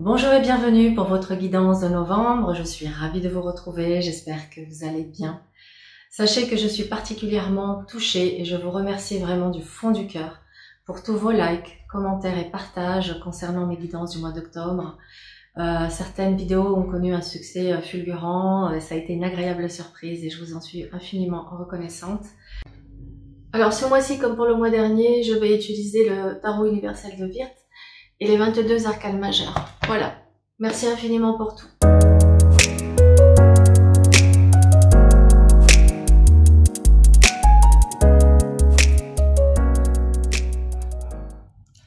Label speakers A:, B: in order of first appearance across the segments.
A: Bonjour et bienvenue pour votre guidance de novembre. Je suis ravie de vous retrouver, j'espère que vous allez bien. Sachez que je suis particulièrement touchée et je vous remercie vraiment du fond du cœur pour tous vos likes, commentaires et partages concernant mes guidances du mois d'octobre. Certaines vidéos ont connu un succès fulgurant, ça a été une agréable surprise et je vous en suis infiniment reconnaissante. Alors ce mois-ci, comme pour le mois dernier, je vais utiliser le tarot universel de Wirth et les 22 arcanes majeures. Voilà, merci infiniment pour tout.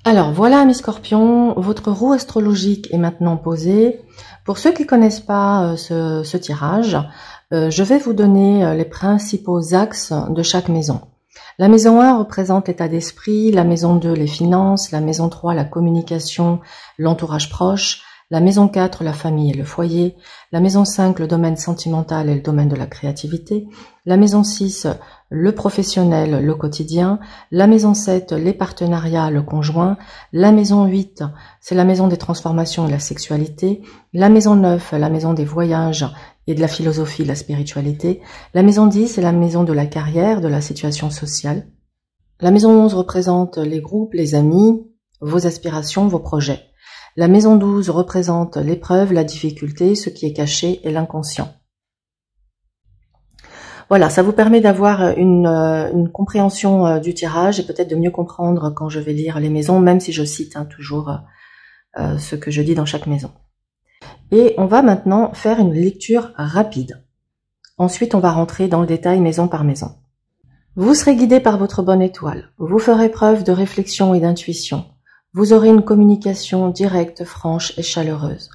A: Alors voilà mes scorpions, votre roue astrologique est maintenant posée. Pour ceux qui ne connaissent pas ce tirage, je vais vous donner les principaux axes de chaque maison. La maison 1 représente l'état d'esprit, la maison 2 les finances, la maison 3 la communication, l'entourage proche, la maison 4 la famille et le foyer, la maison 5 le domaine sentimental et le domaine de la créativité, la maison 6 le professionnel, le quotidien, la maison 7 les partenariats, le conjoint, la maison 8 c'est la maison des transformations et la sexualité, la maison 9 la maison des voyages et de la philosophie, de la spiritualité. La maison 10, c'est la maison de la carrière, de la situation sociale. La maison 11 représente les groupes, les amis, vos aspirations, vos projets. La maison 12 représente l'épreuve, la difficulté, ce qui est caché et l'inconscient. Voilà, ça vous permet d'avoir une compréhension du tirage et peut-être de mieux comprendre quand je vais lire les maisons, même si je cite toujours ce que je dis dans chaque maison. Et on va maintenant faire une lecture rapide. Ensuite, on va rentrer dans le détail maison par maison. Vous serez guidé par votre bonne étoile. Vous ferez preuve de réflexion et d'intuition. Vous aurez une communication directe, franche et chaleureuse.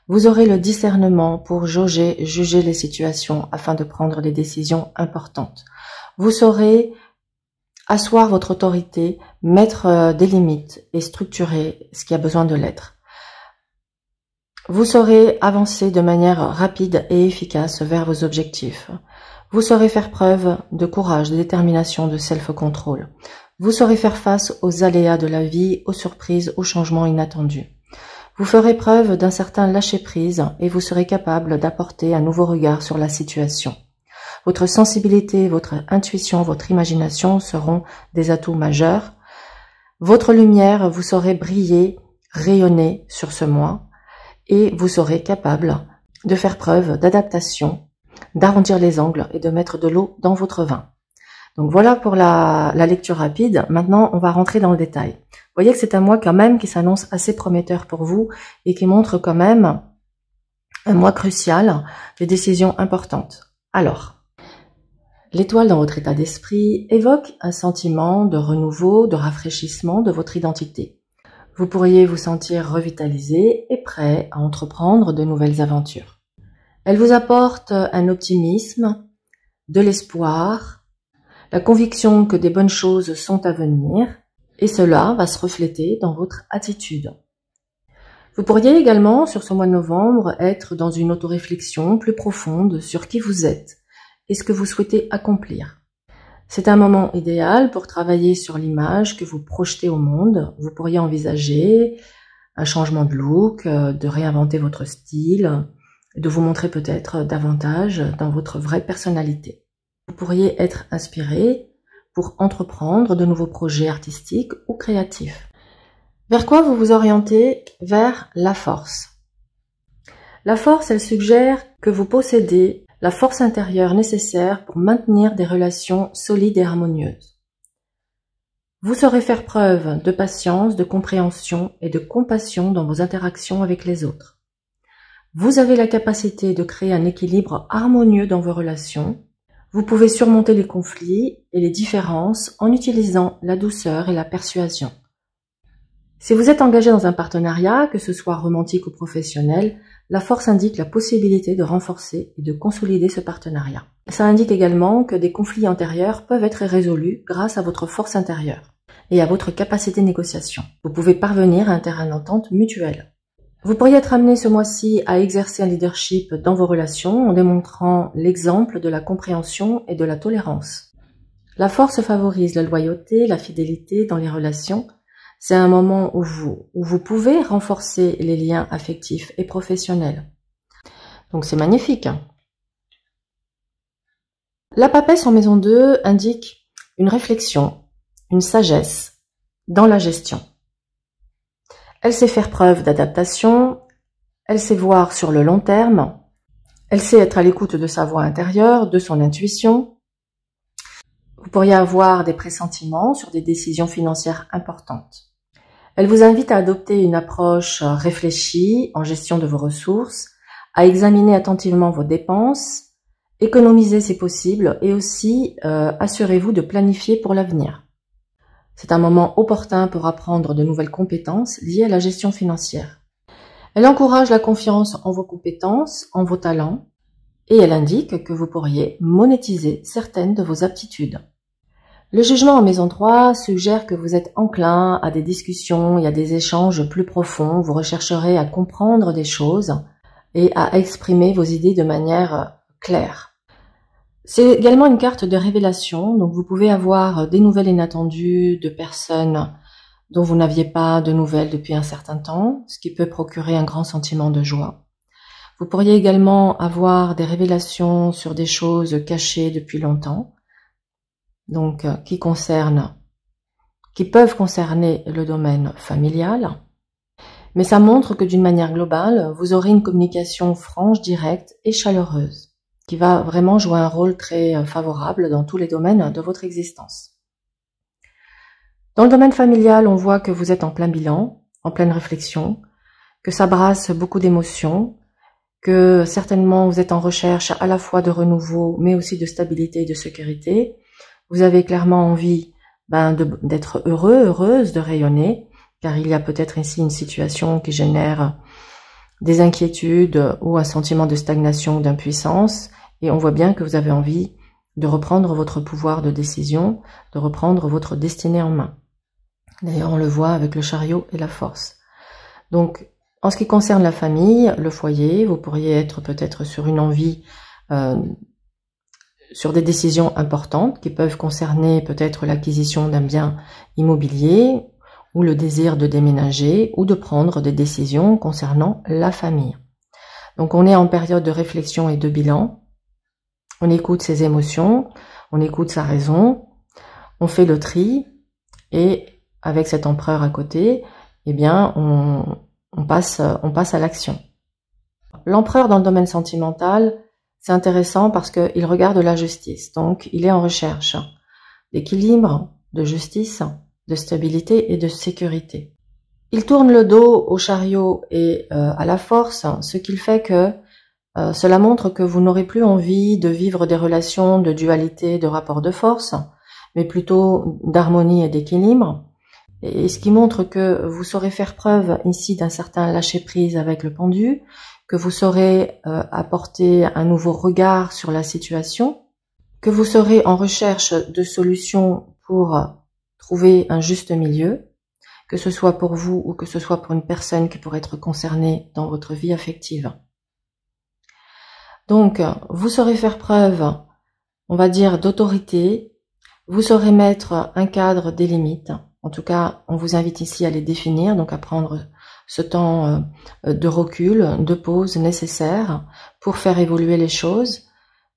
A: Vous aurez le discernement pour jauger, juger les situations afin de prendre des décisions importantes. Vous saurez asseoir votre autorité, mettre des limites et structurer ce qui a besoin de l'être. Vous saurez avancer de manière rapide et efficace vers vos objectifs. Vous saurez faire preuve de courage, de détermination, de self-control. Vous saurez faire face aux aléas de la vie, aux surprises, aux changements inattendus. Vous ferez preuve d'un certain lâcher-prise et vous serez capable d'apporter un nouveau regard sur la situation. Votre sensibilité, votre intuition, votre imagination seront des atouts majeurs. Votre lumière, vous saurez briller, rayonner sur ce mois. Et vous serez capable de faire preuve d'adaptation, d'arrondir les angles et de mettre de l'eau dans votre vin. Donc voilà pour la lecture rapide. Maintenant, on va rentrer dans le détail. Vous voyez que c'est un mois quand même qui s'annonce assez prometteur pour vous et qui montre quand même un mois crucial, des décisions importantes. Alors, l'étoile dans votre état d'esprit évoque un sentiment de renouveau, de rafraîchissement de votre identité. Vous pourriez vous sentir revitalisé et prêt à entreprendre de nouvelles aventures. Elle vous apporte un optimisme, de l'espoir, la conviction que des bonnes choses sont à venir et cela va se refléter dans votre attitude. Vous pourriez également, sur ce mois de novembre, être dans une autoréflexion plus profonde sur qui vous êtes et ce que vous souhaitez accomplir. C'est un moment idéal pour travailler sur l'image que vous projetez au monde. Vous pourriez envisager un changement de look, de réinventer votre style, de vous montrer peut-être davantage dans votre vraie personnalité. Vous pourriez être inspiré pour entreprendre de nouveaux projets artistiques ou créatifs. Vers quoi vous vous orientez? Vers la force. La force, elle suggère que vous possédez la force intérieure nécessaire pour maintenir des relations solides et harmonieuses. Vous saurez faire preuve de patience, de compréhension et de compassion dans vos interactions avec les autres. Vous avez la capacité de créer un équilibre harmonieux dans vos relations. Vous pouvez surmonter les conflits et les différences en utilisant la douceur et la persuasion. Si vous êtes engagé dans un partenariat, que ce soit romantique ou professionnel, la force indique la possibilité de renforcer et de consolider ce partenariat. Ça indique également que des conflits antérieurs peuvent être résolus grâce à votre force intérieure et à votre capacité de négociation. Vous pouvez parvenir à un terrain d'entente mutuel. Vous pourriez être amené ce mois-ci à exercer un leadership dans vos relations en démontrant l'exemple de la compréhension et de la tolérance. La force favorise la loyauté, la fidélité dans les relations. C'est un moment où vous pouvez renforcer les liens affectifs et professionnels. Donc c'est magnifique. La papesse en maison 2 indique une réflexion, une sagesse dans la gestion. Elle sait faire preuve d'adaptation, elle sait voir sur le long terme, elle sait être à l'écoute de sa voix intérieure, de son intuition. Vous pourriez avoir des pressentiments sur des décisions financières importantes. Elle vous invite à adopter une approche réfléchie en gestion de vos ressources, à examiner attentivement vos dépenses, économiser si possible et aussi assurez-vous de planifier pour l'avenir. C'est un moment opportun pour apprendre de nouvelles compétences liées à la gestion financière. Elle encourage la confiance en vos compétences, en vos talents, et elle indique que vous pourriez monétiser certaines de vos aptitudes. Le jugement en maison 3 suggère que vous êtes enclin à des discussions et à des échanges plus profonds. Vous rechercherez à comprendre des choses et à exprimer vos idées de manière claire. C'est également une carte de révélation, donc vous pouvez avoir des nouvelles inattendues de personnes dont vous n'aviez pas de nouvelles depuis un certain temps, ce qui peut procurer un grand sentiment de joie. Vous pourriez également avoir des révélations sur des choses cachées depuis longtemps, donc qui peuvent concerner le domaine familial. Mais ça montre que d'une manière globale, vous aurez une communication franche, directe et chaleureuse, qui va vraiment jouer un rôle très favorable dans tous les domaines de votre existence. Dans le domaine familial, on voit que vous êtes en plein bilan, en pleine réflexion, que ça brasse beaucoup d'émotions, que certainement vous êtes en recherche à la fois de renouveau, mais aussi de stabilité et de sécurité. Vous avez clairement envie d'être heureux, heureuse, de rayonner, car il y a peut-être ici une situation qui génère des inquiétudes ou un sentiment de stagnation, d'impuissance, et on voit bien que vous avez envie de reprendre votre pouvoir de décision, de reprendre votre destinée en main. D'ailleurs, on le voit avec le chariot et la force. Donc, en ce qui concerne la famille, le foyer, vous pourriez être peut-être sur une envie, sur des décisions importantes qui peuvent concerner peut-être l'acquisition d'un bien immobilier ou le désir de déménager ou de prendre des décisions concernant la famille. Donc, on est en période de réflexion et de bilan. On écoute ses émotions, on écoute sa raison, on fait le tri et avec cet empereur à côté, eh bien, on passe à l'action. L'empereur dans le domaine sentimental, c'est intéressant parce qu'il regarde la justice. Donc, il est en recherche d'équilibre, de justice, de stabilité et de sécurité. Il tourne le dos au chariot et à la force, ce qui fait que cela montre que vous n'aurez plus envie de vivre des relations de dualité, de rapport de force, mais plutôt d'harmonie et d'équilibre. Et ce qui montre que vous saurez faire preuve ici d'un certain lâcher-prise avec le pendu, que vous saurez apporter un nouveau regard sur la situation, que vous serez en recherche de solutions pour trouver un juste milieu, que ce soit pour vous ou que ce soit pour une personne qui pourrait être concernée dans votre vie affective. Donc, vous saurez faire preuve, on va dire, d'autorité, vous saurez mettre un cadre, des limites. En tout cas, on vous invite ici à les définir, donc à prendre ce temps de recul, de pause nécessaire pour faire évoluer les choses,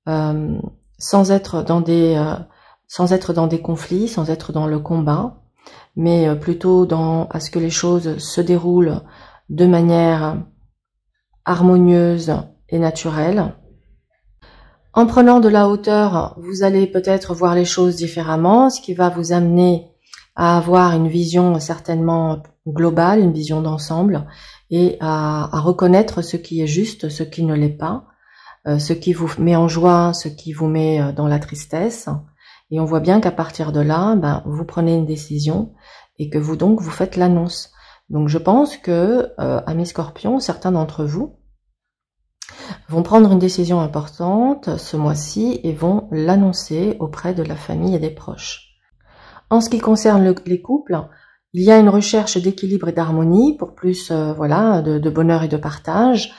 A: sans être dans des conflits, sans être dans le combat, mais plutôt à ce que les choses se déroulent de manière harmonieuse et naturelle. En prenant de la hauteur, vous allez peut-être voir les choses différemment, ce qui va vous amener à avoir une vision certainement globale, une vision d'ensemble, et à reconnaître ce qui est juste, ce qui ne l'est pas, ce qui vous met en joie, ce qui vous met dans la tristesse. Et on voit bien qu'à partir de là, vous prenez une décision et que vous faites l'annonce. Donc je pense que, amis Scorpions, certains d'entre vous vont prendre une décision importante ce mois-ci et vont l'annoncer auprès de la famille et des proches. En ce qui concerne les couples, il y a une recherche d'équilibre et d'harmonie pour plus de bonheur et de partage.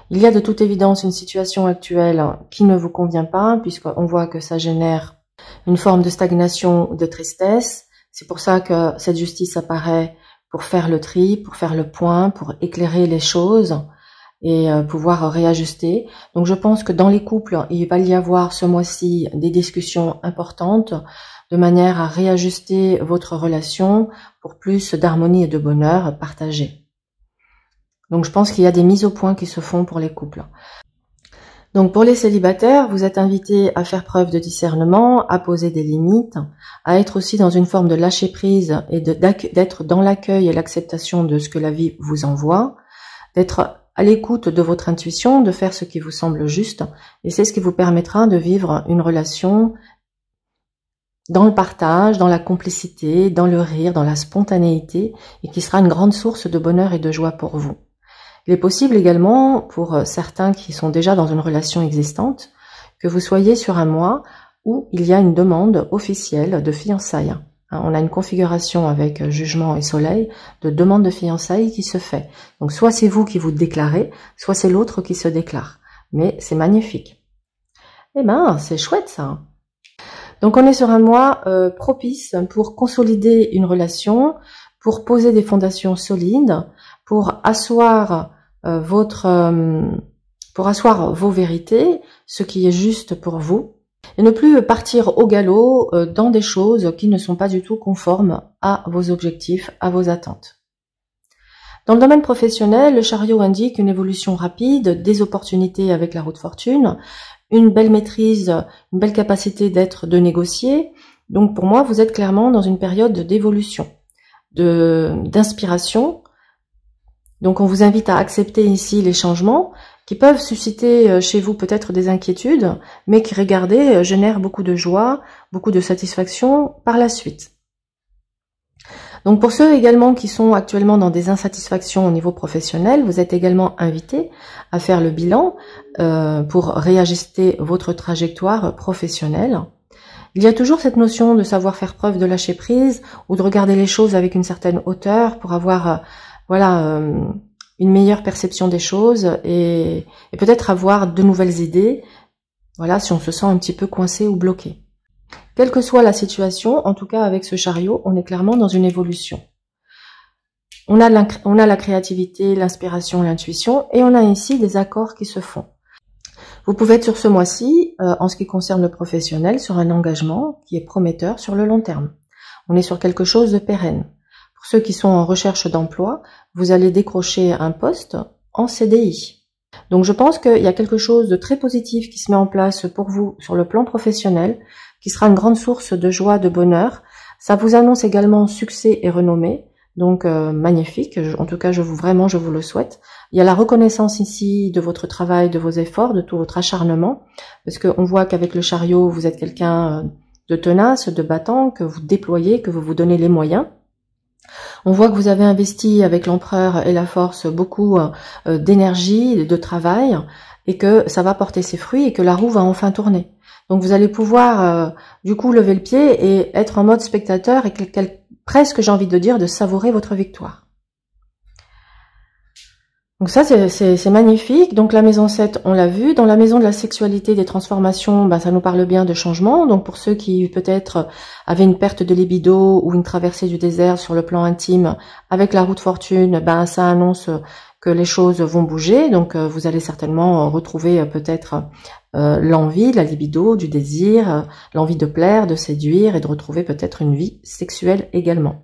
A: Il y a de toute évidence une situation actuelle qui ne vous convient pas puisqu'on voit que ça génère une forme de stagnation ou de tristesse. C'est pour ça que cette justice apparaît pour faire le tri, pour faire le point, pour éclairer les choses et pouvoir réajuster. Donc je pense que dans les couples, il va y avoir ce mois-ci des discussions importantes de manière à réajuster votre relation pour plus d'harmonie et de bonheur partagé. Donc je pense qu'il y a des mises au point qui se font pour les couples. Donc pour les célibataires, vous êtes invités à faire preuve de discernement, à poser des limites, à être aussi dans une forme de lâcher prise et d'être dans l'accueil et l'acceptation de ce que la vie vous envoie, d'être à l'écoute de votre intuition, de faire ce qui vous semble juste, et c'est ce qui vous permettra de vivre une relation dans le partage, dans la complicité, dans le rire, dans la spontanéité, et qui sera une grande source de bonheur et de joie pour vous. Il est possible également, pour certains qui sont déjà dans une relation existante, que vous soyez sur un mois où il y a une demande officielle de fiançailles. On a une configuration avec jugement et soleil de demande de fiançailles qui se fait. Donc soit c'est vous qui vous déclarez, soit c'est l'autre qui se déclare. Mais c'est magnifique. Eh ben, c'est chouette ça. Donc on est sur un mois propice pour consolider une relation, pour poser des fondations solides, pour asseoir vos vérités, ce qui est juste pour vous, et ne plus partir au galop dans des choses qui ne sont pas du tout conformes à vos objectifs, à vos attentes. Dans le domaine professionnel, le chariot indique une évolution rapide, des opportunités avec la roue de fortune, une belle maîtrise, une belle capacité de négocier. Donc pour moi, vous êtes clairement dans une période d'évolution, d'inspiration. Donc on vous invite à accepter ici les changements qui peuvent susciter chez vous peut-être des inquiétudes, mais qui, regardez, génèrent beaucoup de joie, beaucoup de satisfaction par la suite. Donc pour ceux également qui sont actuellement dans des insatisfactions au niveau professionnel, vous êtes également invités à faire le bilan pour réajuster votre trajectoire professionnelle. Il y a toujours cette notion de savoir faire preuve de lâcher prise ou de regarder les choses avec une certaine hauteur pour avoir une meilleure perception des choses et peut-être avoir de nouvelles idées, voilà, si on se sent un petit peu coincé ou bloqué. Quelle que soit la situation, en tout cas avec ce chariot, on est clairement dans une évolution. On a la créativité, l'inspiration, l'intuition, et on a ici des accords qui se font. Vous pouvez être sur ce mois-ci, en ce qui concerne le professionnel, sur un engagement qui est prometteur sur le long terme. On est sur quelque chose de pérenne. Pour ceux qui sont en recherche d'emploi, vous allez décrocher un poste en CDI. Donc je pense qu'il y a quelque chose de très positif qui se met en place pour vous sur le plan professionnel, qui sera une grande source de joie, de bonheur. Ça vous annonce également succès et renommée, donc magnifique. En tout cas, je vous le souhaite. Il y a la reconnaissance ici de votre travail, de vos efforts, de tout votre acharnement, parce qu'on voit qu'avec le chariot, vous êtes quelqu'un de tenace, de battant, que vous déployez, que vous vous donnez les moyens. On voit que vous avez investi avec l'empereur et la force beaucoup d'énergie, de travail, et que ça va porter ses fruits et que la roue va enfin tourner. Donc vous allez pouvoir du coup lever le pied et être en mode spectateur et presque, j'ai envie de dire, de savourer votre victoire. Donc ça, c'est magnifique. Donc la maison 7, on l'a vu. Dans la maison de la sexualité, des transformations, ça nous parle bien de changement. Donc pour ceux qui peut-être avaient une perte de libido ou une traversée du désert sur le plan intime, avec la roue de fortune, ça annonce que les choses vont bouger. Donc vous allez certainement retrouver peut-être l'envie, la libido, du désir, l'envie de plaire, de séduire et de retrouver peut-être une vie sexuelle également.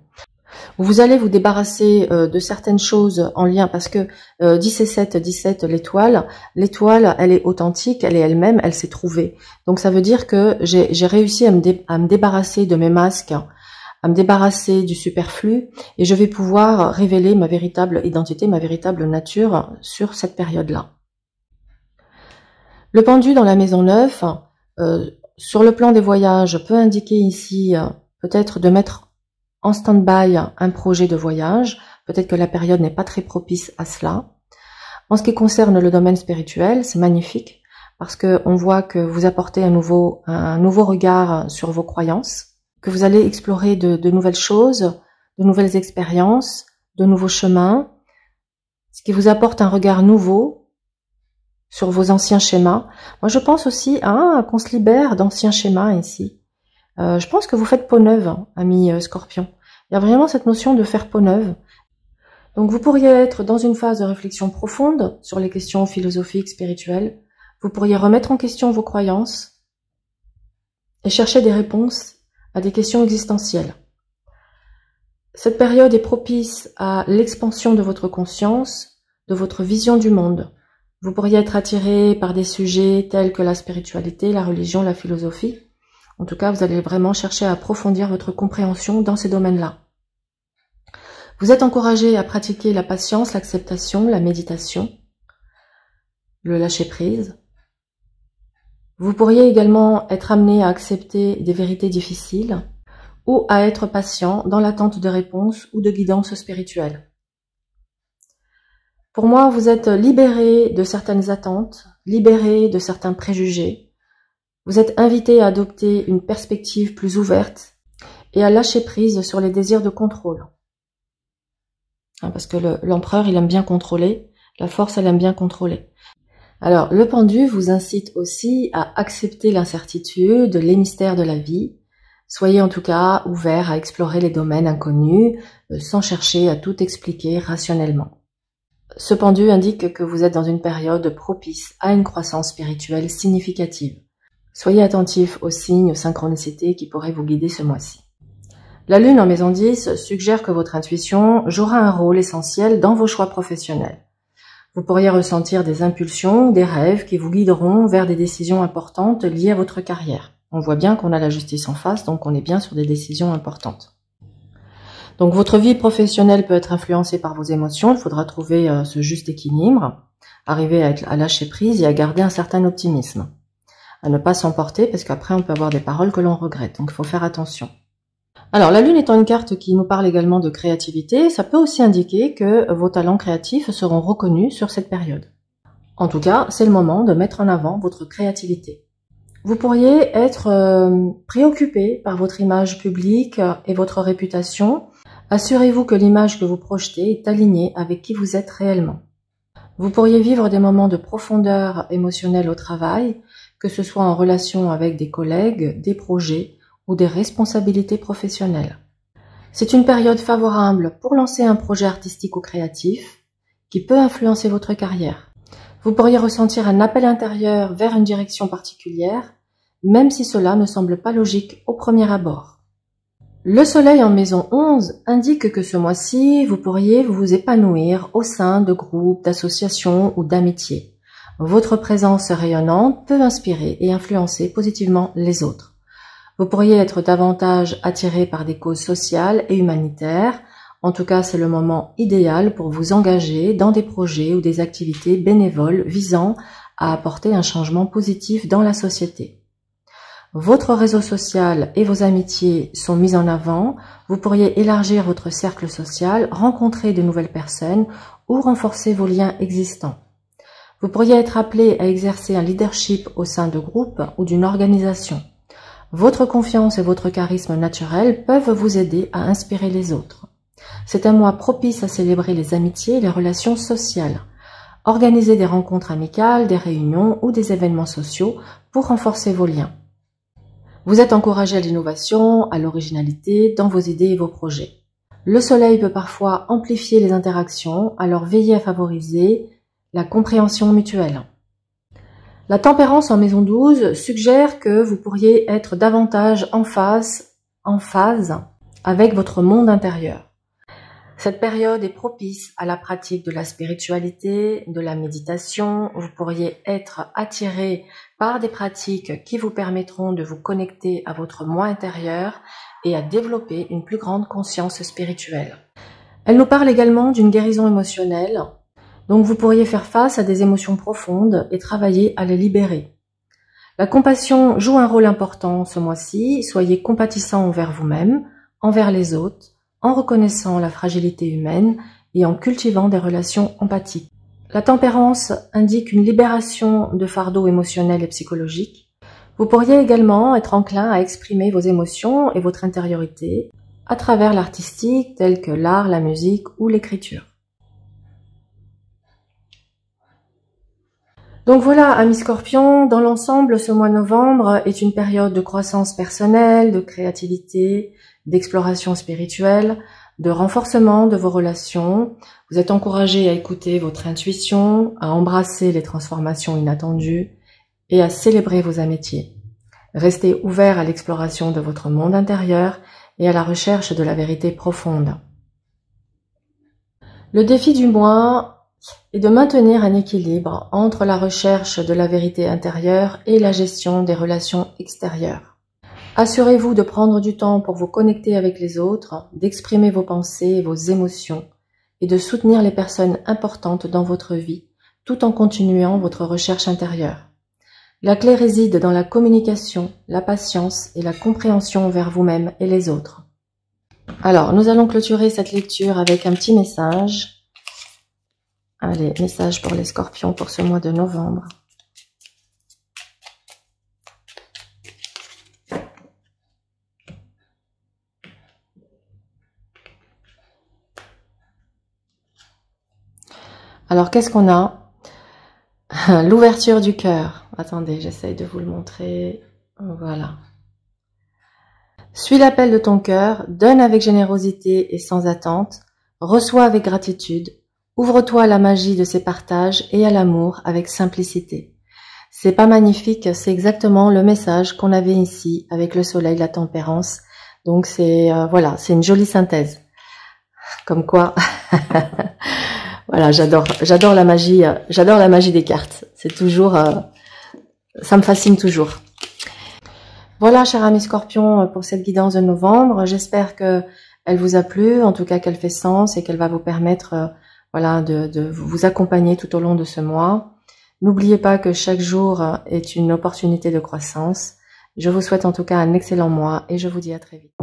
A: Vous allez vous débarrasser de certaines choses en lien, parce que 10 et 7, 17, l'étoile, elle est authentique, elle est elle-même, elle s'est trouvée. Donc ça veut dire que j'ai réussi à me débarrasser de mes masques, à me débarrasser du superflu, et je vais pouvoir révéler ma véritable identité, ma véritable nature sur cette période-là. Le pendu dans la maison 9, sur le plan des voyages, peut indiquer ici peut-être de mettre en stand-by un projet de voyage. Peut-être que la période n'est pas très propice à cela. En ce qui concerne le domaine spirituel, c'est magnifique parce que on voit que vous apportez un nouveau regard sur vos croyances, que vous allez explorer de nouvelles choses, de nouvelles expériences, de nouveaux chemins, ce qui vous apporte un regard nouveau sur vos anciens schémas. Moi, je pense aussi qu'on se libère d'anciens schémas ici. Je pense que vous faites peau neuve, ami Scorpion. Il y a vraiment cette notion de faire peau neuve. Donc vous pourriez être dans une phase de réflexion profonde sur les questions philosophiques, spirituelles. Vous pourriez remettre en question vos croyances et chercher des réponses à des questions existentielles. Cette période est propice à l'expansion de votre conscience, de votre vision du monde. Vous pourriez être attiré par des sujets tels que la spiritualité, la religion, la philosophie. En tout cas, vous allez vraiment chercher à approfondir votre compréhension dans ces domaines-là. Vous êtes encouragé à pratiquer la patience, l'acceptation, la méditation, le lâcher-prise. Vous pourriez également être amené à accepter des vérités difficiles ou à être patient dans l'attente de réponses ou de guidance spirituelle. Pour moi, vous êtes libéré de certaines attentes, libéré de certains préjugés. Vous êtes invité à adopter une perspective plus ouverte et à lâcher prise sur les désirs de contrôle. Parce que l'empereur, il aime bien contrôler, la force, elle aime bien contrôler. Alors, le pendu vous incite aussi à accepter l'incertitude, les mystères de la vie. Soyez en tout cas ouvert à explorer les domaines inconnus, sans chercher à tout expliquer rationnellement. Ce pendu indique que vous êtes dans une période propice à une croissance spirituelle significative. Soyez attentif aux signes, aux synchronicités qui pourraient vous guider ce mois-ci. La Lune en maison 10 suggère que votre intuition jouera un rôle essentiel dans vos choix professionnels. Vous pourriez ressentir des impulsions, des rêves qui vous guideront vers des décisions importantes liées à votre carrière. On voit bien qu'on a la justice en face, donc on est bien sur des décisions importantes. Donc votre vie professionnelle peut être influencée par vos émotions, il faudra trouver ce juste équilibre, arriver à lâcher prise et à garder un certain optimisme. À ne pas s'emporter parce qu'après on peut avoir des paroles que l'on regrette, donc il faut faire attention. Alors, la Lune étant une carte qui nous parle également de créativité, ça peut aussi indiquer que vos talents créatifs seront reconnus sur cette période. En tout cas, c'est le moment de mettre en avant votre créativité. Vous pourriez être préoccupé par votre image publique et votre réputation. Assurez-vous que l'image que vous projetez est alignée avec qui vous êtes réellement. Vous pourriez vivre des moments de profondeur émotionnelle au travail, que ce soit en relation avec des collègues, des projets, ou des responsabilités professionnelles. C'est une période favorable pour lancer un projet artistique ou créatif qui peut influencer votre carrière. Vous pourriez ressentir un appel intérieur vers une direction particulière, même si cela ne semble pas logique au premier abord. Le soleil en maison 11 indique que ce mois-ci, vous pourriez vous épanouir au sein de groupes, d'associations ou d'amitiés. Votre présence rayonnante peut inspirer et influencer positivement les autres. Vous pourriez être davantage attiré par des causes sociales et humanitaires. En tout cas, c'est le moment idéal pour vous engager dans des projets ou des activités bénévoles visant à apporter un changement positif dans la société. Votre réseau social et vos amitiés sont mis en avant. Vous pourriez élargir votre cercle social, rencontrer de nouvelles personnes ou renforcer vos liens existants. Vous pourriez être appelé à exercer un leadership au sein de groupes ou d'une organisation. Votre confiance et votre charisme naturel peuvent vous aider à inspirer les autres. C'est un mois propice à célébrer les amitiés et les relations sociales. Organisez des rencontres amicales, des réunions ou des événements sociaux pour renforcer vos liens. Vous êtes encouragé à l'innovation, à l'originalité dans vos idées et vos projets. Le soleil peut parfois amplifier les interactions, alors veillez à favoriser la compréhension mutuelle. La tempérance en maison 12 suggère que vous pourriez être davantage en phase avec votre monde intérieur. Cette période est propice à la pratique de la spiritualité, de la méditation. Vous pourriez être attiré par des pratiques qui vous permettront de vous connecter à votre moi intérieur et à développer une plus grande conscience spirituelle. Elle nous parle également d'une guérison émotionnelle. Donc vous pourriez faire face à des émotions profondes et travailler à les libérer. La compassion joue un rôle important ce mois-ci. Soyez compatissant envers vous-même, envers les autres, en reconnaissant la fragilité humaine et en cultivant des relations empathiques. La tempérance indique une libération de fardeaux émotionnels et psychologiques. Vous pourriez également être enclin à exprimer vos émotions et votre intériorité à travers l'artistique tel que l'art, la musique ou l'écriture. Donc voilà, amis Scorpions, dans l'ensemble, ce mois de novembre est une période de croissance personnelle, de créativité, d'exploration spirituelle, de renforcement de vos relations. Vous êtes encouragé à écouter votre intuition, à embrasser les transformations inattendues et à célébrer vos amitiés. Restez ouvert à l'exploration de votre monde intérieur et à la recherche de la vérité profonde. Le défi du mois est de maintenir un équilibre entre la recherche de la vérité intérieure et la gestion des relations extérieures. Assurez-vous de prendre du temps pour vous connecter avec les autres, d'exprimer vos pensées et vos émotions et de soutenir les personnes importantes dans votre vie tout en continuant votre recherche intérieure. La clé réside dans la communication, la patience et la compréhension envers vous-même et les autres. Alors, nous allons clôturer cette lecture avec un petit message. Allez, message pour les scorpions pour ce mois de novembre. Alors, qu'est-ce qu'on a? L'ouverture du cœur. Attendez, j'essaye de vous le montrer. Voilà. Suis l'appel de ton cœur, donne avec générosité et sans attente, reçois avec gratitude, ouvre-toi à la magie de ces partages et à l'amour avec simplicité. C'est pas magnifique, c'est exactement le message qu'on avait ici avec le soleil, la tempérance. Donc c'est voilà, c'est une jolie synthèse. Comme quoi, voilà, j'adore la magie des cartes. C'est toujours, ça me fascine toujours. Voilà, chers amis Scorpions, pour cette guidance de novembre. J'espère que elle vous a plu, en tout cas qu'elle fait sens et qu'elle va vous permettre, voilà, de vous accompagner tout au long de ce mois. N'oubliez pas que chaque jour est une opportunité de croissance. Je vous souhaite en tout cas un excellent mois et je vous dis à très vite.